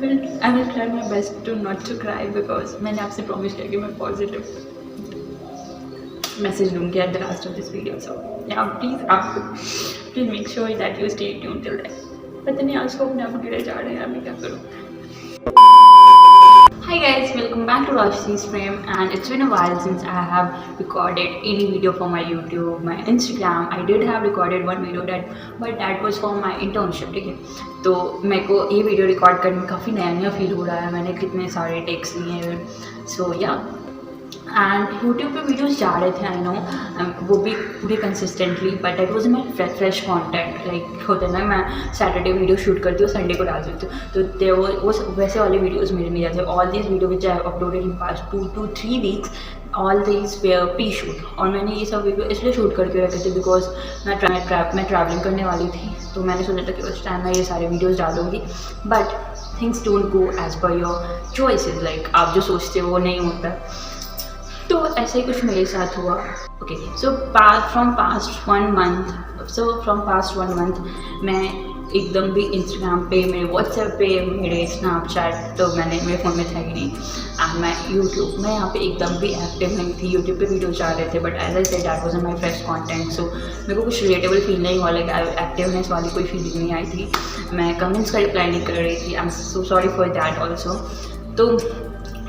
I will try my best to not to cry because मैंने आपसे promise किया कि मैं पॉजिटिव मैसेज दूँगी at the last of this video. So yeah please make sure that you stay tune till that. पता नहीं आज को अपने आप गिरे जा रहे हैं, मैं क्या करूँ. Hi guys, welcome back to Roshi's Frame, and it's been a while since I have recorded any video for my YouTube, my Instagram. I did have recorded one video but that was for my internship. ठीक है, तो मेरे को ये video record करने में काफ़ी नया फील हो रहा है. मैंने कितने सारे टेक्स लिए हैं. सो या एंड यूट्यूब पे वीडियोस जा रहे थे, आई नो, वो भी पूरी consistently, but it was my fresh content. Like होता है ना, मैं सैटरडे वीडियो शूट करती हूँ, संडे को डाल देती हूँ, तो वो वैसे वाले वीडियोज़ मेरे नहीं जाते. All these video which I uploaded in past 2 to 3 weeks, all these P shoot. और मैंने ये सब वीडियो इसलिए शूट करके रखे थे बिकॉज मैं ट्रैवलिंग करने वाली थी, तो मैंने सोचा था कि उस टाइम मैं ये सारे वीडियोज़ डालूँगी. But things don't go as per your choices. Like आप जो सोचते हो वो नहीं होता. तो ऐसा ही कुछ मेरे साथ हुआ. Okay, so from past 1 month मैं एकदम भी इंस्टाग्राम पे, मेरे व्हाट्सएप पे, मेरे स्नैपचैट तो मेरे फ़ोन में था ही नहीं. एंड मैं यूट्यूब में यहाँ पे एकदम भी एक्टिव नहीं थी. यूट्यूब पे वीडियो जा रहे थे, but as I said that was my fresh content. So मेरे को कुछ रिलेटेबल फील नहीं हुआ. लाइक एक्टिवनेस वाली कोई फीलिंग नहीं आई थी. मैं कमेंट्स का रिप्लाई नहीं कर रही थी. आई am so sorry for that also. तो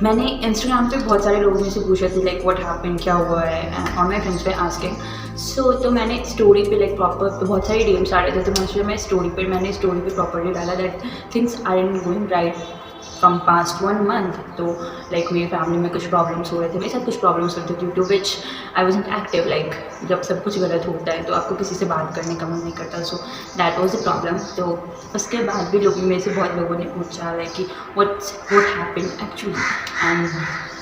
मैंने इंस्टाग्राम पे बहुत सारे लोगों से पूछा था लाइक व्हाट हैपन, क्या हुआ है, और माय फ्रेंड्स पे आस्किंग. सो तो मैंने स्टोरी पे लाइक प्रॉपर बहुत सारे डीएम्स आ रहे थे, तो मैंने स्टोरी पे प्रॉपरली डाला that things are in going right from past 1 month. तो लाइक मेरी फैमिली में कुछ प्रॉब्लम्स हो रहे थे, मेरे साथ कुछ प्रॉब्लम्स होते थे, due to which I wasn't active. Like जब सब कुछ गलत होता है तो आपको किसी से बात करने का मन नहीं करता. सो दैट वॉज द प्रॉब्लम. तो उसके बाद भी मेरे से बहुत लोगों ने पूछा लाइक कि what happen actually. And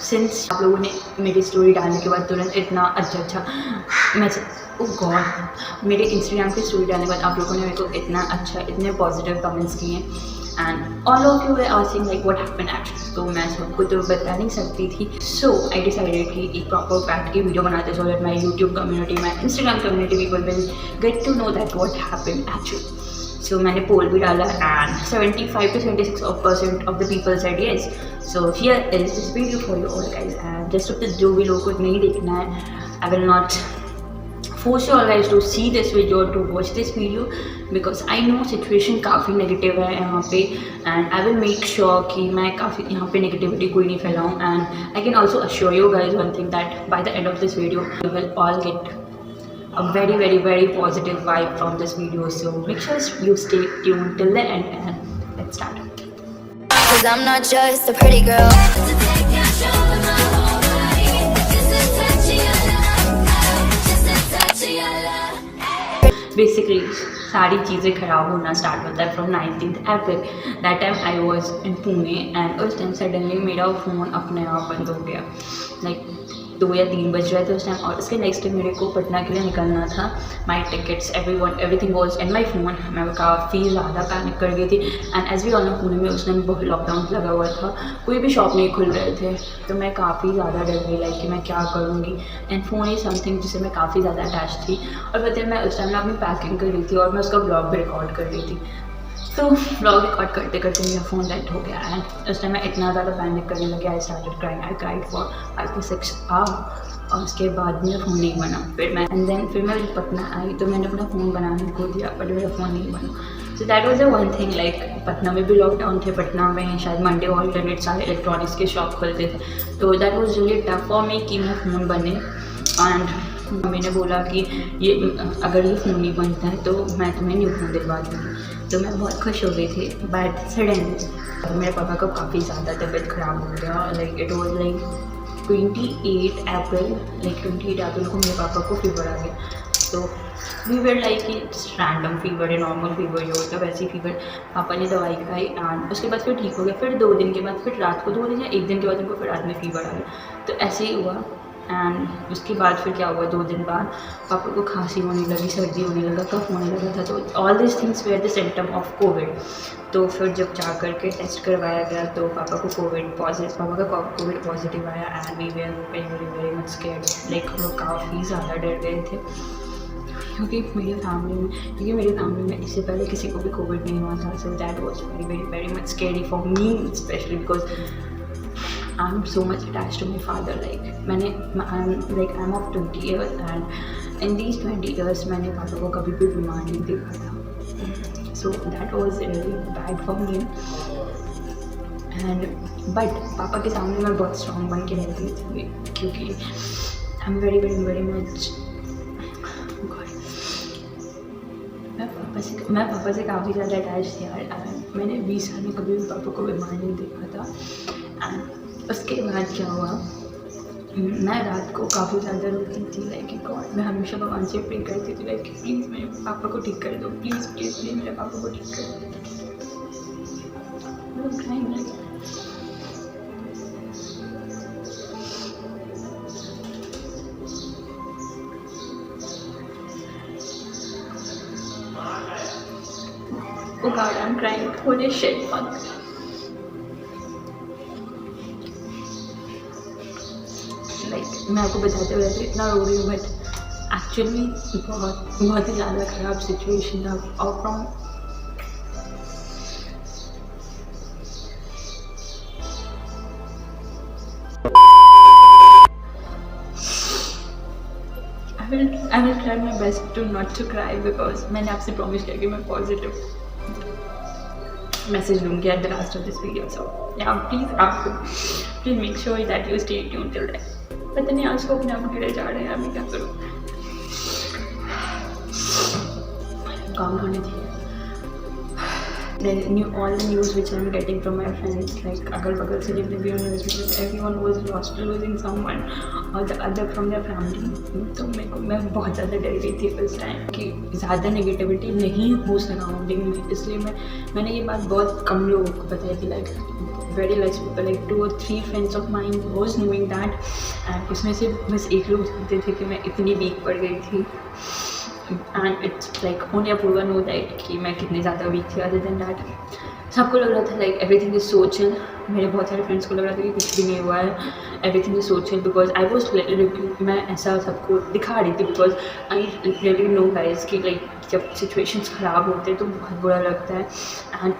since आप लोगों ने मेरी स्टोरी डालने के बाद तुरंत इतना अच्छा मैसेज, ओह गॉड, मेरे इंस्टाग्राम की स्टोरी डालने के बाद आप लोगों ने मेरे को इतने पॉजिटिव कमेंट्स किए हैं. And all of you were asking like what happen actually. तो मैं सबको तो बता नहीं सकती थी. सो आई डिसाइडेड कि एक प्रॉपर बैठ के वीडियो बनाते, so that my YouTube community, my Instagram community people will get to know that what happen actually. So मैंने पोल भी डाला and 75 to 76% of the people said yes. So here is this video for you all guys. And just जो भी लोगों को नहीं देखना है, I will not force you all guys to see this video, to watch this video, because I know situation काफ़ी negative है यहाँ पे. and I will make sure कि मैं काफ़ी यहाँ पे नेगेटिविटी कोई नहीं फैलाऊँ. and I can also assure you guys one thing, that by the end of this video you will all get a very very very positive vibe from this video. So make sure you stay tuned till the end, and let's start. 'Cause I'm not just a pretty girl. Basically सारी चीज़ें ख़राब होना start होता है from 19th April. That time I was in Pune, and उस time suddenly मेरा phone अपने आप बंद हो गया. लाइक 2 या 3 बज रहे थे उस टाइम, और उसके नेक्स्ट डे मेरे को पटना के लिए निकलना था. My tickets, everything was in my phone. मैं काफ़ी ज़्यादा पैनिक कर गई थी. And as we all know, Pune में उस टाइम बहुत लॉकडाउन लगा हुआ था, कोई भी शॉप नहीं खुल रहे थे. तो मैं काफ़ी ज़्यादा डर गई लाइक कि मैं क्या करूँगी. एंड फ़ोन इज़ समथिंग जिससे मैं काफ़ी ज़्यादा अटैच थी. और बताइए, मैं उस टाइम अपनी पैकिंग कर रही थी और मैं उसका ब्लॉग भी रिकॉर्ड कर रही थी. तो ब्लॉग रिकॉर्ड करते करते मेरा फ़ोन डेड हो गया. एंड उस टाइम मैं इतना ज़्यादा पैनिक करने लगी. I started crying. I cried for 5 to 6 hours. और उसके बाद मेरा फ़ोन नहीं बना. फिर मैं जब पटना आई तो मैंने अपना फ़ोन बनाने को दिया, बट मेरा फ़ोन नहीं बना. सो that was the one thing. Like Patna में भी लॉकडाउन थे. पटना में शायद मंडे ऑल्टरनेट सारे इलेक्ट्रॉनिक्स के शॉप खुलते थे. तो that was really tough for me कि मेरा फ़ोन बने. एंड मम्मी ने बोला कि अगर ये फ़ोन नहीं बनता है तो मैं तुम्हें न्यू फ़ोन दिलवा दूँगी. तो मैं बहुत खुश हो गई थी. बट सडनली मेरे पापा को काफ़ी ज़्यादा तबीयत ख़राब हो गया. लाइक इट वॉज लाइक 28 अप्रैल को मेरे पापा को फीवर आ गया. तो फीवर लाइक रैंडम फीवर है, नॉर्मल फीवर जो होता है वैसे ही फीवर. पापा ने दवाई खाई एंड उसके बाद फिर ठीक हो गया. फिर 2 दिन के बाद, फिर रात को 2 दिन या 1 दिन के बाद उनको फिर रात में फीवर आ गया. तो ऐसे ही हुआ. एंड उसके बाद फिर क्या हुआ, 2 दिन बाद पापा को खांसी होने लगी, सर्दी होने लगा, कफ होने लगा था. तो all this things were the symptom of COVID. तो फिर जब जा कर के टेस्ट करवाया गया तो पापा का कोविड पॉजिटिव आया. And we were very very very much scared. Like हम लोग काफ़ी ज़्यादा डर गए थे. क्योंकि मेरी फैमिली में इससे पहले किसी को भी कोविड नहीं हुआ था. So that was very very very much scary for me specially because I am so much attach to my father. Like I am of 20 years and in these 20 years मैंने पापा को कभी भी बीमार नहीं देखा था. So that was really bad for me. And but पापा के सामने मैं बहुत स्ट्रॉन्ग बन के रहती थी क्योंकि I am very very very much मैं पापा से काफ़ी ज़्यादा अटैच थी यार. मैंने 20 साल में कभी भी पापा को बीमार नहीं देखा था. एंड उसके बाद क्या हुआ, मैं रात को काफ़ी ज़्यादा रोती थी. लाइक गॉड, मैं हमेशा भगवान से प्रे करती थी लाइक प्लीज़ मेरे पापा को ठीक कर दो, प्लीज़ प्लीज़ प्लीज़ मेरे पापा को ठीक कर दो. Oh God, I'm crying. Holy shit, fuck. मैं आपको बताते हुए इतना रो रही हूँ बट एक्चुअली बहुत ही ज़्यादा ख़राब सिचुएशन था. और from I will try my best to not to cry because मैंने आपसे प्रॉमिस किया कि मैं पॉजिटिव मैसेज दूँगी at the last of this video. So yeah please make sure that you stay tuned till that. पता नहीं आज को अपने आप गिरे जा रहे हैं, मैं क्या करूँ. काम होने चाहिए. All the news which I'm getting from my friends, like अगल बगल से जितने भी न्यूज़ में everyone was lost, losing someone or the other from their family. तो मैं बहुत ज़्यादा डर गई थी उस टाइम कि ज़्यादा नेगेटिविटी नहीं हो सराउंडिंग में. इसलिए मैंने ये बात बहुत कम लोगों को बताई थी. Like very less people, like 2 or 3 friends of mine was knowing that. and उसमें से बस एक लोग जानते थे कि मैं इतनी वीक पड़ गई थी. And it's like only Apoorva know that कि मैं कितनी ज़्यादा वीक थी. अदर देन दैट सबको लग रहा था like everything is so chill. मेरे बहुत सारे फ्रेंड्स को लग रहा था कि कुछ भी नहीं हुआ है, everything is so chill because I was मैं ऐसा सबको दिखा रही थी because I really know guys कि लाइक जब सिचुएशंस ख़राब होते हैं तो बहुत बुरा लगता है. And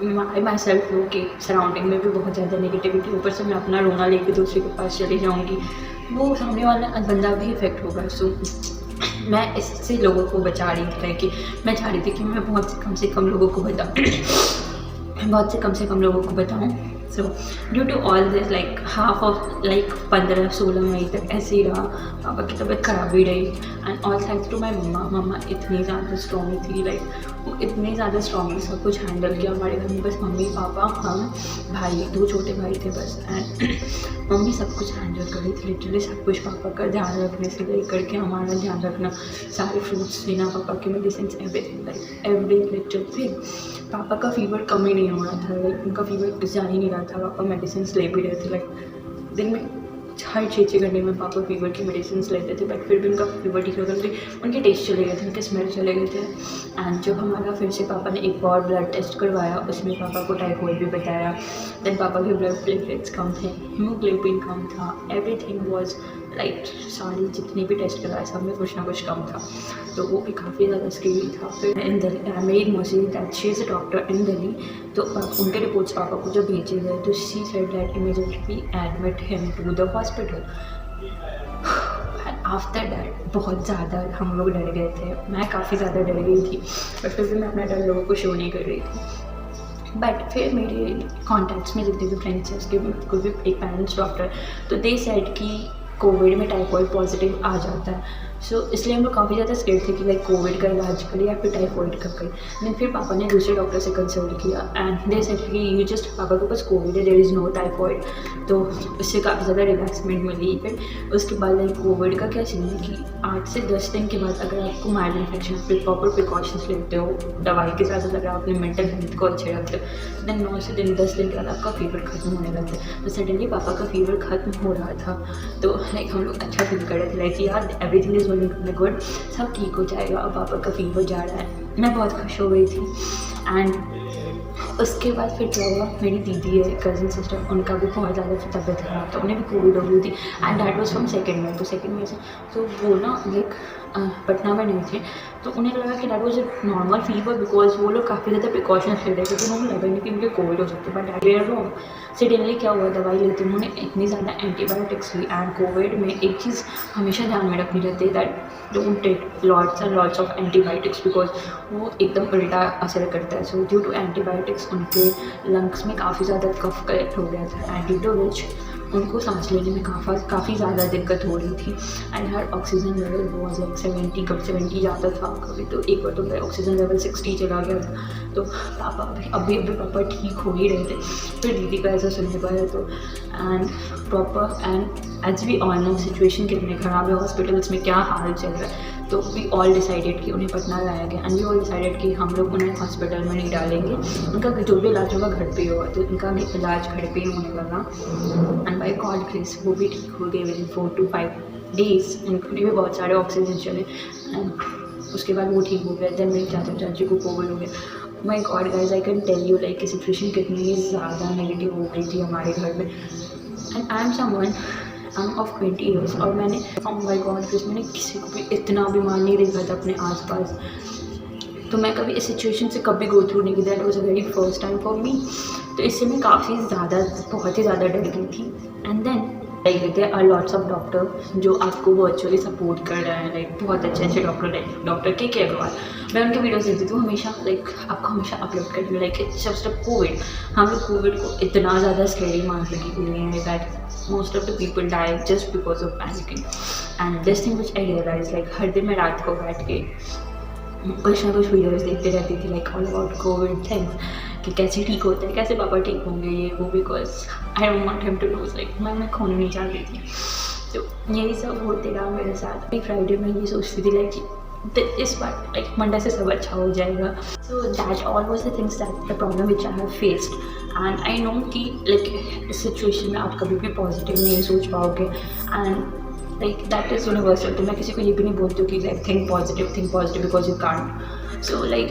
I myself know कि सराउंडिंग में भी बहुत ज़्यादा नेगेटिविटी, ऊपर से मैं अपना रोना लेके दूसरे के पास चली जाऊँगी, वो सामने वाला बंदा भी इफेक्ट होगा. सो मैं इससे लोगों को बचा रही थी कि मैं चाह रही थी कि मैं बहुत से कम लोगों को बताऊँ. So due to all this like half of like 15-16 मई तक ऐसे ही रहा. पापा की तबीयत ख़राब ही रही. And all thanks to my मम्मा इतनी ज़्यादा स्ट्रॉन्ग थी. लाइक वो इतने ज़्यादा स्ट्रॉन्गली सब कुछ हैंडल किया. हमारे घर में बस मम्मी पापा हम भाई 2 छोटे भाई थे बस. एंड मम्मी सब कुछ हैंडल कर रही थी लिटरली सब कुछ. पापा का ध्यान रखने से लेकर के हमारा ध्यान रखना, सारे फ्रूट्स देना, पापा की medicine everything like every little thing. पापा का फीवर कम ही नहीं हो रहा था. लाइक उनका फीवर जा ही नहीं रहा था. पापा मेडिसिन ले भी रहे थे. लाइक दिन में हर 6 घंटे में पापा फीवर की मेडिसिन लेते थे बट फिर भी उनका फीवर ठीक होता था. उनके टेस्ट चले गए थे, उनके स्मेल चले गए थे. एंड जब हमारा फिर से पापा ने एक और ब्लड टेस्ट करवाया उसमें पापा को टाइफाइड भी बताया. देन पापा के ब्लड प्लेटलेट्स कम थे, हीमोग्लोबिन कम था, एवरीथिंग वाज लाइक सारी जितने भी टेस्ट करवाए सब में कुछ ना कुछ कम था. तो वो भी काफ़ी ज़्यादा स्केरी था. फिर इन दिल्ली मेरी मौसी that she is a doctor in Delhi. तो उनके रिपोर्ट्स पापा को जब भेजे गए तो she said that immediately admit him to the hospital. After that बहुत ज़्यादा हम लोग डर गए थे. मैं काफ़ी ज़्यादा डर गई थी बट फिर भी मैं अपना डर लोगों को शो नहीं कर रही थी. बट फिर मेरे कॉन्टैक्ट्स में जितने भी फ्रेंड्स हैं उसके कोई भी एक पेरेंट्स डॉक्टर तो दे सेड कि कोविड में टाइफाइड पॉजिटिव आ जाता है. सो इसलिए हम लोग काफ़ी ज़्यादा स्केर्ड थे कि लाइक कोविड का इलाज करें या फिर टाइफाइड का करें. देन फिर पापा ने दूसरे डॉक्टर से कंसल्ट किया एंड दे सेड कि यू जस्ट पापा के पास कोविड है, देयर इज़ नो टाइफाइड. तो उससे काफ़ी ज़्यादा रिलैक्समेंट मिली. फिर उसके बाद लाइक कोविड का क्या सीन है कि 8 से 10 दिन के बाद अगर आपको माइल्ड इन्फेक्शन फिर प्रॉपर प्रिकॉशंस लेते हो दवाई के साथ अगर आप अपने मेंटल हेल्थ को अच्छे रखते हो देन 9 से 10 दिन के बाद आपका फीवर ख़त्म होने लगता है. तो सडनली पापा का फीवर ख़त्म हो रहा था. तो लाइक हम लोग अच्छा फील कर रहे थे लाइक यार एवरीथिंग इज़ गोइंग गुड, सब ठीक हो जाएगा. अब पापा का फीवर जा रहा है. मैं बहुत खुश हो गई थी. एंड उसके बाद फिर क्या हुआ, मेरी दीदी है, कज़न सिस्टर, उनका भी बहुत ज़्यादा तबीयत खराब था, उन्हें भी कोविड हो गई थी and that was from second में। तो सेकेंड में से तो वो ना लाइक पटना में नहीं थे, तो उन्हें लगा कि that was a normal fever because वो लोग काफ़ी ज़्यादा प्रिकॉशंस ले रहे थे, तो उन्हें लगा नहीं कि मुझे कोविड हो सकती है। बट वेयर रॉन्ग, सडनली क्या हुआ, दवाई लेते उन्होंने इतनी ज़्यादा एंटीबायोटिक्स ली एंड कोविड में एक चीज़ हमेशा ध्यान में रखनी रहती है that don't take lots and lots of antibiotics because वो एकदम उल्टा असर करता है। सो ड्यू टू एंटीबायोटिक्स उनके लंग्स में काफ़ी ज़्यादा कफ कलेक्ट हो गया था एंड ड्यू टू विच उनको सांस लेने में काफ़ी ज़्यादा दिक्कत हो रही थी and her oxygen level was like 70, कब 70 जाता था, कभी तो एक बार तो ऑक्सीजन लेवल 60 चला गया था। तो पापा अभी पापा ठीक हो ही रहे थे, फिर दीदी का ऐसा सुनने पाया तो and proper and as we all know situation कितने ख़राब है, हॉस्पिटल्स में क्या हाल चल रहा है। तो वी ऑल डिसाइडेड कि उन्हें पटना लाया गया एंड वी ऑल डिसाइडेड कि हम लोग उन्हें हॉस्पिटल में नहीं डालेंगे, उनका जो भी इलाज होगा घर पे ही होगा। तो उनका इलाज घर पे ही होने लगा एंड बाय गॉड ग्रेस वो भी ठीक हो गए विद इन 4 to 5 days। उनके भी बहुत सारे ऑक्सीजन चले एंड उसके बाद वो ठीक हो गया। देन मेरे चाचा चाची को कोविड हो गया। My god guys, I can tell you like situation कितनी ज़्यादा नेगेटिव हो गई थी हमारे घर में and I am someone of 20 years और मैंने माय गॉड मैंने किसी को भी इतना बीमार नहीं देखा था अपने आसपास। तो मैं कभी इस सिचुएशन से कभी गो थ्रू नहीं की, that was a very first time for me. तो इससे मैं काफ़ी ज़्यादा बहुत ही ज़्यादा डर गई थी and then like there are lots of doctor जो आपको वर्चुअली सपोर्ट कर रहे हैं, लाइक बहुत अच्छे अच्छे डॉक्टर, लाइक डॉक्टर के अग्रवाल। मैं उनके वीडियोस देखती थी, हमेशा लाइक आपको हमेशा अपलोड करती हूँ like it's just a Covid. हम लोग कोविड को इतना ज़्यादा स्कैरी मान लगी हुई है that most of the people die just because of panicking and this thing which I realise like हर दिन मैं रात को बैठ के कुछ ना कुछ वीडियोज़ देखते रहती थी like all about Covid things कि कैसे ठीक होता है, कैसे पापा ठीक होंगे, ये वो, because I don't want him to lose, like मैं खोना नहीं चाहती थी। तो यही सब होते रहा मेरे साथ। एक फ्राइडे में ये सोचती थी लाइक इस बार लाइक मंडे से सब अच्छा हो जाएगा। So that all was the things that the problem which I have faced and I no कि लाइक इस सिचुएशन में आप कभी भी पॉजिटिव नहीं सोच पाओगे and like that is universal. तो मैं किसी को ये भी नहीं बोलती हूँ कि like think positive because you can't. So like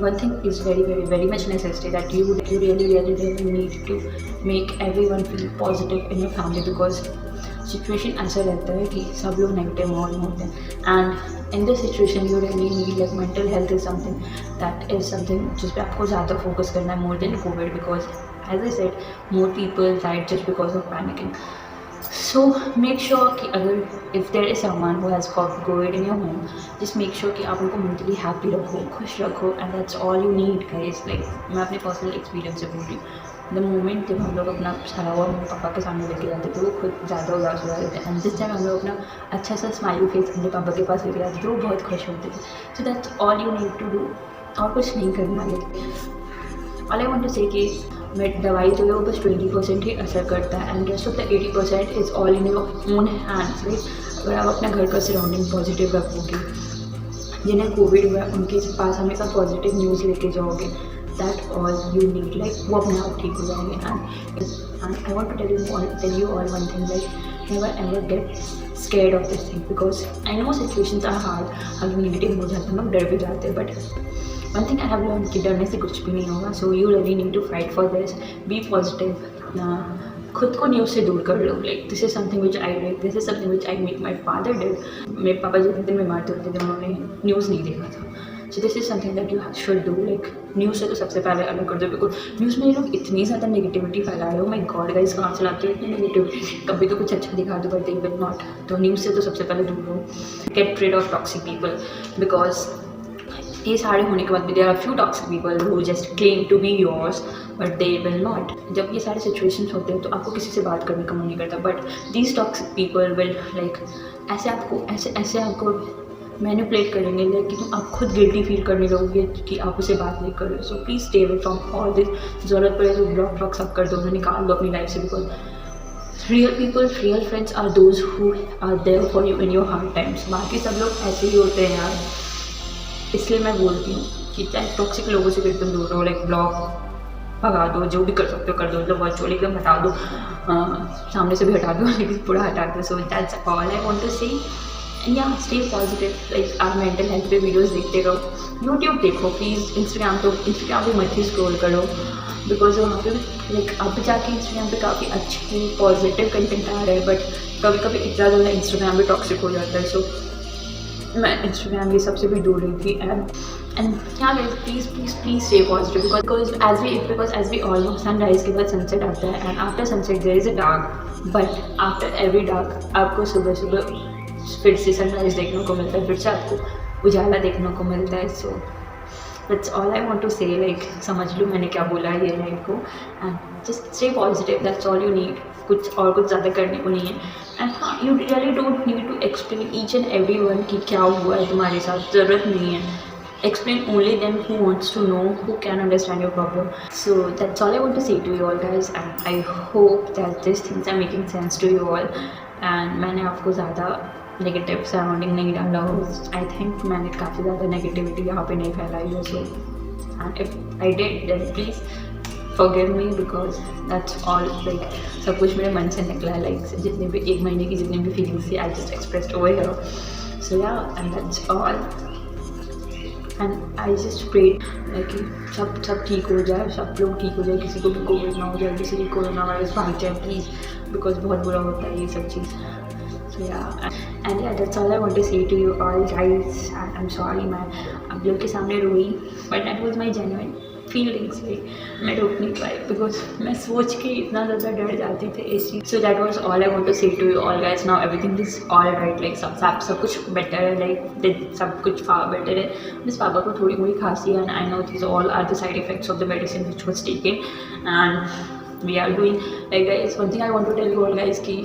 one thing is very much necessary that you really need to make everyone feel positive in your family because situation ऐसा रहता है कि सब लोग नेगेटिव माहौल में होते हैं and in this situation you really need like mental health is something that is something जिस पे आपको ज़्यादा फोकस करना है more than covid because as I said more people died just because of panicking. So make sure कि अगर if there is someone who has got COVID in your home, just make sure कि आप उनको mentally happy रखो, खुश रखो and that's all you need guys। like मैं अपने personal experience से बोल रही हूँ। The moment जब हम लोग अपना सारा हुआ अपने पापा के सामने लेके जाते थे वो खुद ज़्यादा उदास हो जाते थे एंड जिस टाइम हम लोग अपना अच्छा सा स्माइली फेस अपने पापा के पास लेके जाते थे वो बहुत खुश होते थे। So that's all you need to do और कुछ नहीं करना। all I want to say कि मेरी दवाई जो है वो बस 20% ही असर करता है and rest of the 80% is all in your own hands. Right, अगर आप अपने घर का सराउंडिंग पॉजिटिव रखोगे, जिन्हें कोविड हुआ उनके पास हमेशा पॉजिटिव न्यूज़ लेके जाओगे, that all you need, like वो अपने आप ठीक हो जाएंगे। And I want to tell you all one thing, like never ever get scared of this thing because I know situations are hard. हम नेगेटिव हो जाते हैं, हम डर भी जाते हैं, but one thing I have learn कि डरने से कुछ भी नहीं होगा। So you really need to fight for this, B positive, खुद को न्यूज़ से दूर कर लो। Like this is something which I did, this is something which I make my father did. मेरे पापा जितने दिन बीमार थे उतने दिन उन्होंने न्यूज़ नहीं देखा था। So this is something that you should do. Like news से तो सबसे पहले अलग कर दो बिकॉज न्यूज़ में ये लोग इतनी ज़्यादा नेगेटिविटी फैला रहे हो। माय गॉड गाइस, कहाँ चलाते हैं इतनी नेगेटिविटी, कभी तो कुछ अच्छा दिखा दो बट दे विल नॉट। तो न्यूज़ से तो सबसे पहले दूर रहो, get rid of toxic people because ये सारे होने के बाद भी there are few toxic people who just claim to be yours but they will not. जब ये सारे सिचुएशंस होते हैं तो आपको किसी से बात करने का मन नहीं करता, but these toxic people will like ऐसे आपको मैनिपुलेट करेंगे लाइक कि तुम आप खुद गिल्टी फील करने लगोगे कि आप उसे बात नहीं कर रहे हो। So please stay away from all this. ज़रूरत पड़े तो ब्लॉक सब कर दो, उन्हें निकाल दो अपनी लाइफ से because real people, real friends are those who are there for you in your hard times. बाकी सब लोग ऐसे ही होते हैं यार। इसलिए मैं बोलती हूँ कि चाहे टॉक्सिक लोगों से भी एकदम दूर रहो, लाइक ब्लॉक भगा दो, जो भी कर सकते हो कर दो, मतलब वर्चुअली एकदम हटा दो, सामने से भी हटा दो लेकिन पूरा हटा दो। So that's all I want to say या स्टे पॉजिटिव, लाइक आप मेंटल हेल्थ पे वीडियोस देखते रहो। यूट्यूब देखो प्लीज़, इंस्टाग्राम पे मत ही स्क्रॉल करो, बिकॉज वहाँ पे लाइक अब जाके इंस्टाग्राम पे काफ़ी अच्छी पॉजिटिव कंटेंट आ रहा है, बट कभी कभी इतना ज़्यादा इंस्टाग्राम भी टॉक्सिक हो जाता है। सो मैं इंस्टाग्राम ये सबसे भी दूर रही थी। एंड क्या guys, please stay positive, because as we all know sunrise के बाद सनसेट आता है, and after sunset there is a dark, but after every dark आपको सुबह सुबह फिर से सनराइज़ देखने को मिलता है, फिर से आपको उजाला देखने को मिलता है। So that's all I want to say, like समझ लो मैंने क्या बोला है ये लाइफ को, and just stay positive, that's all you need. कुछ ज़्यादा करने को नहीं है। एंड हाँ, you really don't need to explain each and every one कि क्या हुआ है तुम्हारे साथ, ज़रूरत नहीं है। Explain only them who wants to know, who can understand your problem. So that's all I want to say to you all guys, and I hope that these things are making sense to you all. And मैंने आपको ज़्यादा negative surrounding नहीं डाला हो, I think मैंने काफ़ी ज़्यादा negativity यहाँ पे नहीं फैलाई है। So and if I did then please forgive me, because that's all, like सब कुछ मेरे मन से निकला है, like जितने भी एक महीने की जितनी भी फीलिंग्स थी, I just expressed over here. So yeah, and that's all. And I just prayed कि सब ठीक हो जाए, सब लोग ठीक हो जाए, किसी को भी कोविड ना हो जाए, किसी की कोरोना वायरस भाग जाए प्लीज़, बिकॉज बहुत बुरा होता है ये सब चीज़। सो yeah and yeah that's all I want to say to you all guys. I am sorry मैं आप लोग के सामने रोई, but that was my genuine feelings. Like मैं रोक नहीं पाई, बिकॉज मैं सोच के इतना ज़्यादा डर जाती थी इस चीज़। So that was all I want to say to you all guys. Now everything is all right, like सब कुछ बेटर है, लाइक सब कुछ फार बेटर है। बस पापा को थोड़ी मोड़ी खांसी है, and I know this all are the side effects of the medicine which was taken, and we are doing like guys one thing I want to tell you all guys कि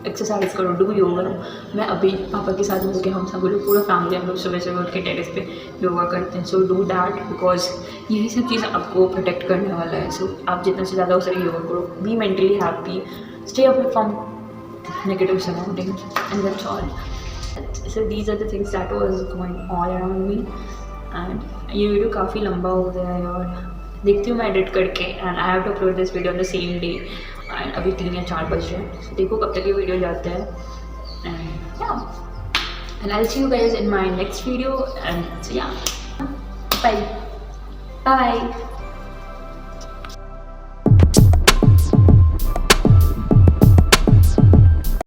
exercise करो, do yoga. मैं अभी पापा के साथ मिलकर हम सब लोग पूरा फैमिली हम लोग सुबह सुबह उठ के टेरेस पे योगा करते हैं। सो डू दैट, बिकॉज यही सब चीज़ आपको प्रोटेक्ट करने वाला है। सो आप जितना से ज़्यादा हो सके योगा करो, be mentally happy, stay away from negative surroundings, and that's all. So these are the things that was going all around me. And ये वीडियो काफ़ी लंबा हो गया है, और देखती हूँ मैं एडिट करके, and I have to upload this video on the same day. And अभी 3 या 4 बज रहे हैं, देखो कब तक ये वीडियो जाता है। एंड या and I will see you guys in my next video, and या बाय बाय।